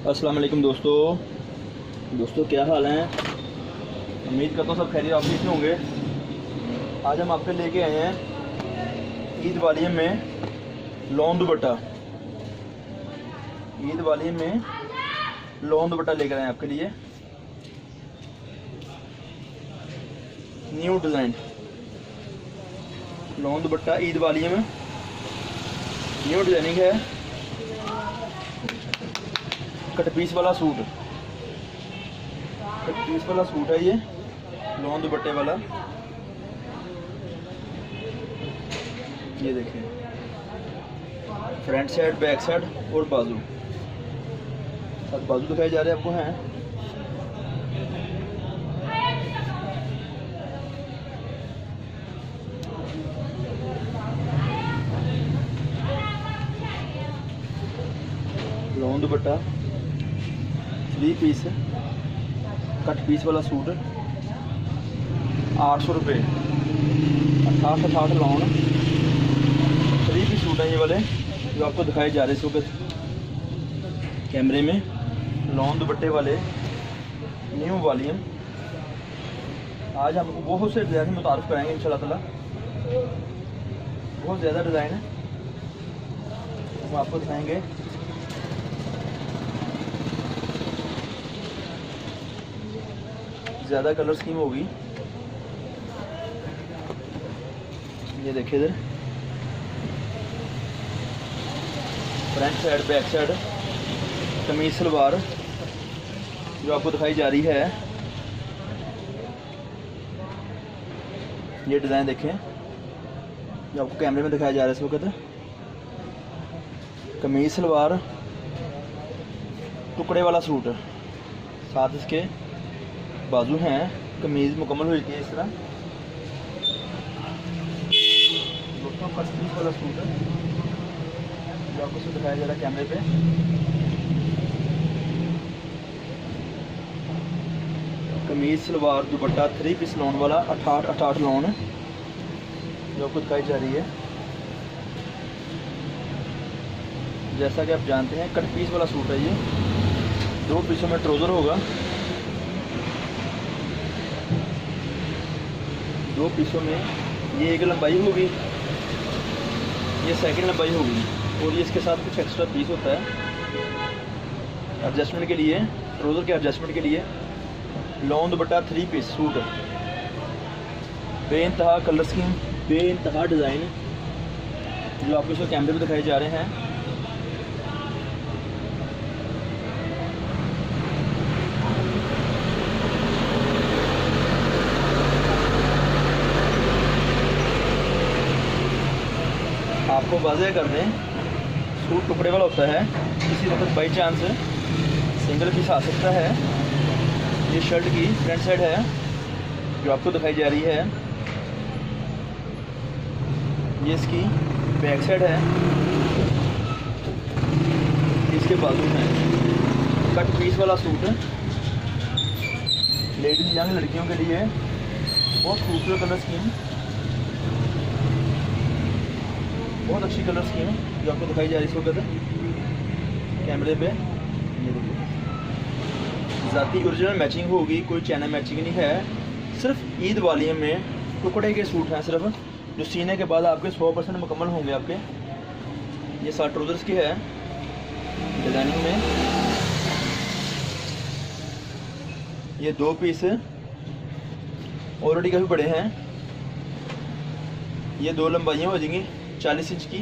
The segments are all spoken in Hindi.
अस्सलाम वालेकुम दोस्तों क्या हाल हैं। उम्मीद करता हूँ सब खैरियत आप ठीक होंगे। आज हम आपके लेके आए हैं ईद वालियम में लॉन दुपट्टा। ईद वालियम में लॉन दुपट्टा लेकर आए हैं आपके लिए। न्यू डिज़ाइन लॉन दुपट्टा ईद वालियम में न्यू डिज़ाइनिंग है। कट पीस वाला सूट है ये लॉन दुपट्टे वाला। ये देखिए फ्रंट साइड बैक साइड और बाजू दिखाए जा रहे हैं आपको हैं। Lawn dupatta 3 piece cut piece वाला सूट 800 रुपये 68 लॉन 3 पीस सूट है ये वाले जो आपको दिखाए जा रहे हैं इस वक्त कैमरे में। लॉन दुपट्टे वाले न्यू वॉल्यूम। आज हम बहुत से डिज़ाइन मुतारिफ कराएंगे इंशाल्लाह ताला। बहुत ज़्यादा डिज़ाइन है हम आपको दिखाएंगे। ज़्यादा कलर स्कीम होगी। ये देखिए इधर फ्रंट साइड बैक साइड कमीज सलवार जो आपको दिखाई जा रही है। ये डिज़ाइन देखें जो आपको कैमरे में दिखाया जा रहा है इस वक्त। कमीज सलवार टुकड़े वाला सूट साथ इसके बाजू हैं। कमीज़ मुकम्मल हुई थी इस तरह। दोस्तों कट पीस वाला सूट है जो आपको सूट दिखाया जा रहा है कैमरे पे। कमीज़ सलवार दुपट्टा 3 पीस लॉन वाला 68 लॉन जो आपको दिखाई जा रही है। जैसा कि आप जानते हैं कट पीस वाला सूट है ये। 2 पीसों में ट्राउज़र होगा। 2 पीसों में ये एक लंबाई होगी, ये सेकंड लंबाई होगी और ये इसके साथ कुछ एक्स्ट्रा पीस होता है एडजस्टमेंट के लिए, ट्राउज़र के एडजस्टमेंट के लिए। लॉन दुपट्टा 3 पीस सूट बेइंतहा कलर स्कीम बेइंतहा डिज़ाइन जो आपको इसको कैमरे में दिखाए जा रहे हैं। आपको वाज़ेह कर दें सूट टुकड़े वाला होता है। किसी वक्त बाई चांस सिंगल पीस आ सकता है। ये शर्ट की फ्रंट साइड है जो आपको दिखाई जा रही है। ये इसकी बैक साइड है। इसके बाजू में कट पीस वाला सूट लेडीज यंग लड़कियों के लिए बहुत खूबसूरत कलर स्कीम, बहुत अच्छी कलर स्कीम जो आपको दिखाई जा रही है इस वक्त कैमरे पे। ये देखिए ज़ाती ओरिजिनल मैचिंग होगी, कोई चैना मैचिंग नहीं है। सिर्फ ईद वालियम में टुकड़े के सूट हैं सिर्फ जो सीने के बाद आपके 100% मुकम्मल होंगे आपके। ये साथ ट्राउज़र्स की है डिज़ाइनिंग में। ये 2 पीस ऑलरेडी काफ़ी बड़े हैं। ये 2 लंबाइयाँ हो जाएंगी 40 इंच की।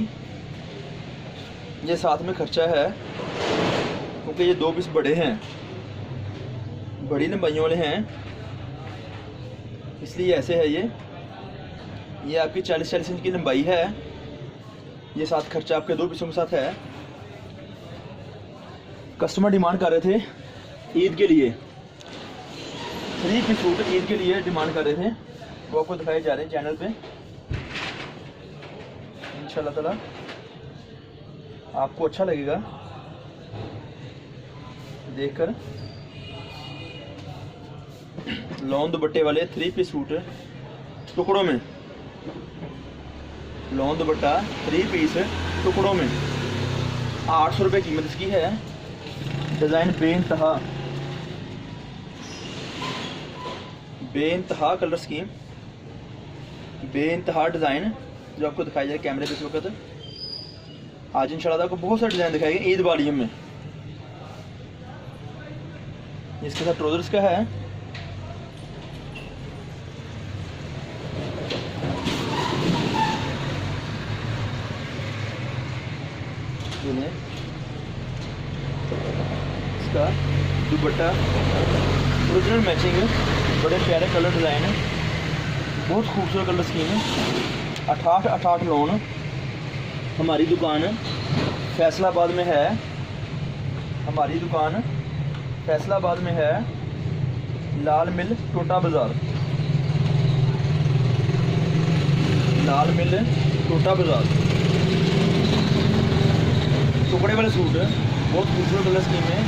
ये साथ में खर्चा है क्योंकि ये 2 पीस बड़े हैं, बड़ी लंबाइयों वाले हैं इसलिए ऐसे है। ये आपकी 40 इंच की लंबाई है। ये साथ खर्चा आपके 2 पीसों के साथ है। कस्टमर डिमांड कर रहे थे ईद के लिए 3 पीस सूट ईद के लिए डिमांड कर रहे थे, वो आपको दिखाए जा रहे हैं चैनल पे। इंशाल्लाह ताला आपको अच्छा लगेगा देखकर। लॉन दुपट्टे वाले 3 पीस सूट टुकड़ों में। लॉन दुपट्टा 3 पीस टुकड़ों में 800 रुपये कीमत इसकी है। डिज़ाइन बेइंतहा कलर स्कीम, बेइंतहा डिज़ाइन जो आपको दिखाई जाए कैमरे पे इस वक्त। आज इंशाल्लाह आपको बहुत सारे डिज़ाइन दिखाएंगे ईद वालियम में। इसके साथ ट्राउजर्स का है, इसका दुपट्टा ओरिजिनल मैचिंग है, बड़े प्यारे कलर डिज़ाइन है, बहुत खूबसूरत कलर स्कीम है। 88 लोन। हमारी दुकान फैसलाबाद में है, हमारी दुकान फैसलाबाद में है, लाल मिल टोटा बाज़ार, लाल मिल टोटा बाज़ार। टुकड़े वाले सूट बहुत खूबसूरत कलर स्कीम है,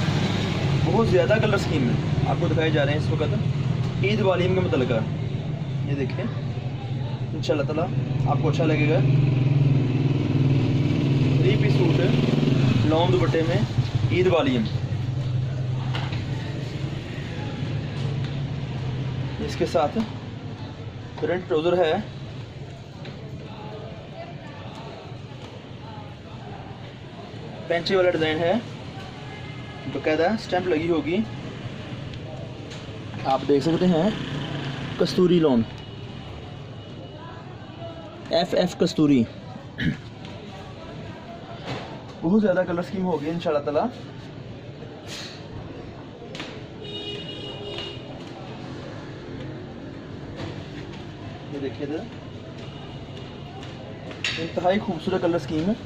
बहुत ज़्यादा कलर स्कीम में आपको दिखाए जा रहे हैं इस वक्त ईद वालियम के मतलब। ये देखें इंशाल्लाह ताला आपको अच्छा लगेगा। 3 पीस सूट लॉन्ग दुपट्टे में ईद वालियम। इसके साथ फ्रंट ट्राउज़र है, पेंचे वाला डिज़ाइन है, बाकायदा स्टैंप लगी होगी, आप देख सकते हैं। कस्तूरी लॉन, FF कस्तूरी। बहुत ज़्यादा कलर स्कीम होगी इंशाल्लाह ताला। ये देखिए इधर इंतहाई खूबसूरत कलर स्कीम है,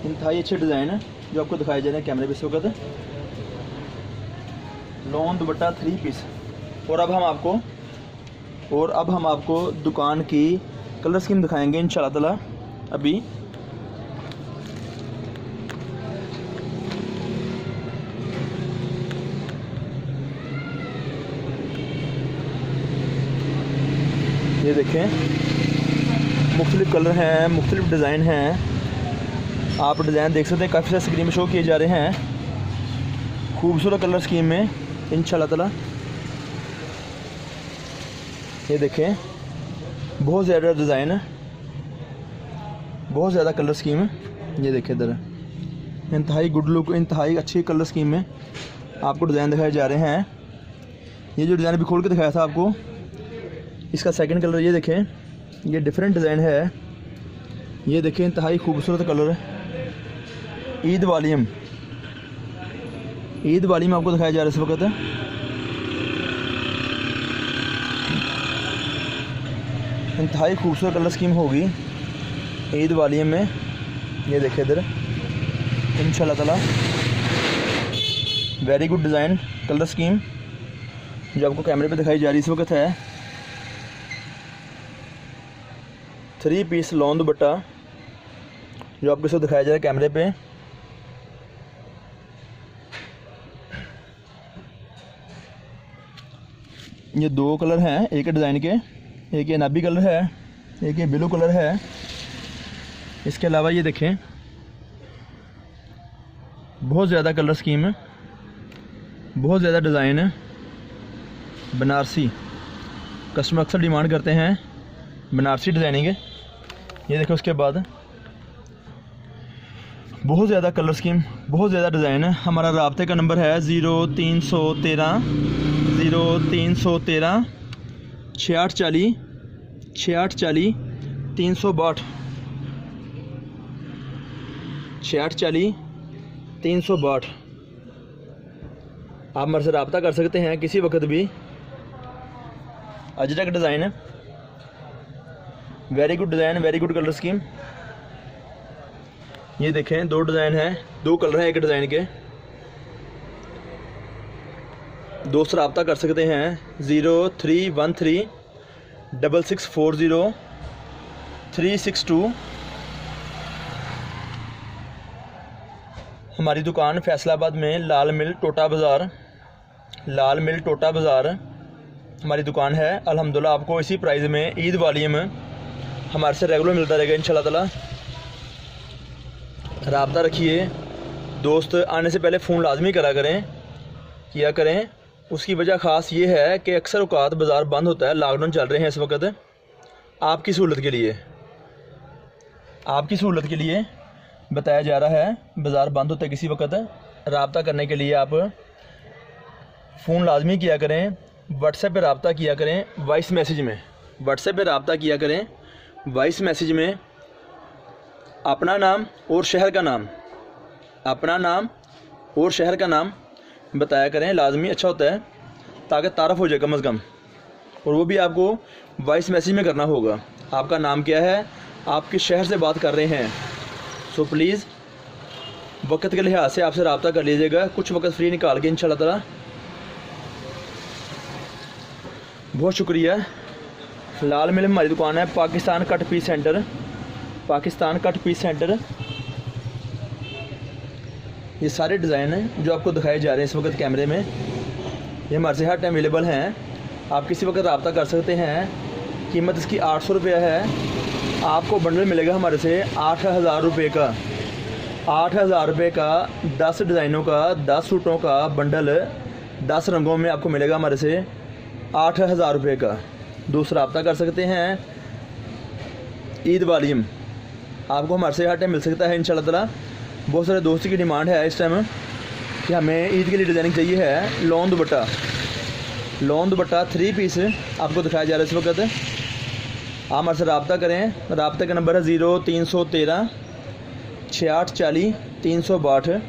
इंतहाई अच्छे डिज़ाइन है जो आपको दिखाए जा रहे हैं कैमरे पे इस वक्त। Lawn dupatta 3 piece. और अब हम आपको दुकान की कलर स्कीम दिखाएंगे इंशाल्लाह ताला। अभी ये देखें मुख्तलिफ कलर हैं, मुख्तलिफ डिज़ाइन हैं, आप डिज़ाइन देख सकते हैं, काफ़ी सारे स्क्रीन में शो किए जा रहे हैं खूबसूरत कलर स्कीम में इंशाल्लाह ताला। ये देखें बहुत ज़्यादा डिज़ाइन है, बहुत ज़्यादा कलर स्कीम है। ये देखें इधर इंतहाई गुड लुक, इंतहाई अच्छी कलर स्कीम में आपको डिज़ाइन दिखाए जा रहे हैं। ये जो डिज़ाइन अभी खोल के दिखाया था आपको, इसका सेकंड कलर ये देखें, ये डिफरेंट डिज़ाइन है। ये देखें इंतहाई खूबसूरत कलर है, ईद वालियम। ईद वालियम आपको दिखाया जा रहा है इस वक्त। इंतहाई खूबसूरत कलर स्कीम होगी ईद वालियम में। ये देखें इधर इंशाल्लाह ताला very good design colour scheme जो आपको कैमरे पे दिखाई जा रही इस वक्त है। 3 पीस लॉन दुपट्टा जो आपको इसको दिखाया जा रहा है कैमरे पे। ये 2 कलर हैं एक डिज़ाइन के, एक ये नाबी कलर है, एक ये ब्लू कलर है। इसके अलावा ये देखें बहुत ज़्यादा कलर स्कीम है, बहुत ज़्यादा डिज़ाइन है। बनारसी कस्टमर अक्सर डिमांड करते हैं बनारसी डिज़ाइनिंग है। ये देखो उसके बाद बहुत ज़्यादा कलर स्कीम, बहुत ज़्यादा डिज़ाइन है। हमारा राब्ते का नंबर है 0313 6840 6840 362 6840 362। आप हमारे से रब्ता कर सकते हैं किसी वक्त भी। अजरक डिज़ाइन है, very good design, very good colour scheme. ये देखें 2 डिज़ाइन है, 2 कलर हैं एक डिज़ाइन के। दोस्त रब्ता कर सकते हैं 0313 6640 362। हमारी दुकान फैसलाबाद में लाल मिल टोटा बाज़ार, लाल मिल टोटा बाज़ार हमारी दुकान है। अल्हम्दुलिल्लाह आपको इसी प्राइस में ईद वालियम हमारे से रेगुलर मिलता रहेगा इंशाल्लाह ताला। राब्ता रखिए, दोस्त आने से पहले फ़ोन लाजमी किया करें। उसकी वजह ख़ास ये है कि अक्सर औकात बाज़ार बंद होता है, लॉकडाउन चल रहे हैं इस वक्त। आपकी सहूलत के लिए बताया जा रहा है, बाज़ार बंद होता है किसी वक्त। रब्ता करने के लिए आप फ़ोन लाजमी किया करें, व्हाट्सएप पे रब्ता किया करें वॉइस मैसेज में। व्हाट्सएप पे रब्ता किया करें वॉइस मैसेज में अपना नाम और शहर का नाम बताया करें, लाजमी अच्छा होता है ताकि तारफ़ हो जाए कम अज़ कम। और वो भी आपको वॉइस मैसेज में करना होगा। आपका नाम क्या है, आप किस शहर से बात कर रहे हैं। सो प्लीज़ वक्त के लिहाज से आपसे रब्ता कर लीजिएगा, कुछ वक्त फ्री निकाल के इंशाल्लाह ताला। बहुत शुक्रिया। लाल मिल हमारी दुकान है, पाकिस्तान कट पीस सेंटर। ये सारे डिज़ाइन हैं जो आपको दिखाए जा रहे हैं इस वक्त कैमरे में, ये हमारे से हर टाइम अवेलेबल हैं। आप किसी वक्त रब्ता कर सकते हैं। कीमत इसकी 800 रुपये है। आपको बंडल मिलेगा हमारे से 8000 रुपये का। 8000 रुपये का 10 डिज़ाइनों का 10 सूटों का बंडल 10 रंगों में आपको मिलेगा हमारे से 8000 रुपये का। दूसरा रब्ता कर सकते हैं। ईद वालीम आपको हमारे से हर टाइम मिल सकता है इंशाल्लाह ताला। बहुत सारे दोस्तों की डिमांड है इस टाइम कि हमें ईद के लिए डिज़ाइनिंग चाहिए है। लॉन दुपट्टा 3 पीस आपको दिखाया जा रहा है इस वक्त। आप हमारे से रब्ता करें। रब्ते का नंबर है 0313 6840 362।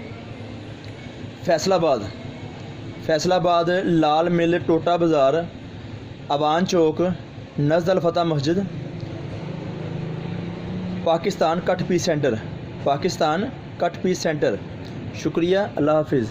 फैसलाबाद लाल मिल टोटा बाज़ार अवान चौक नज़द अल फतह मस्जिद, पाकिस्तान कट पीस सेंटर। शुक्रिया, अल्लाह हाफिज़।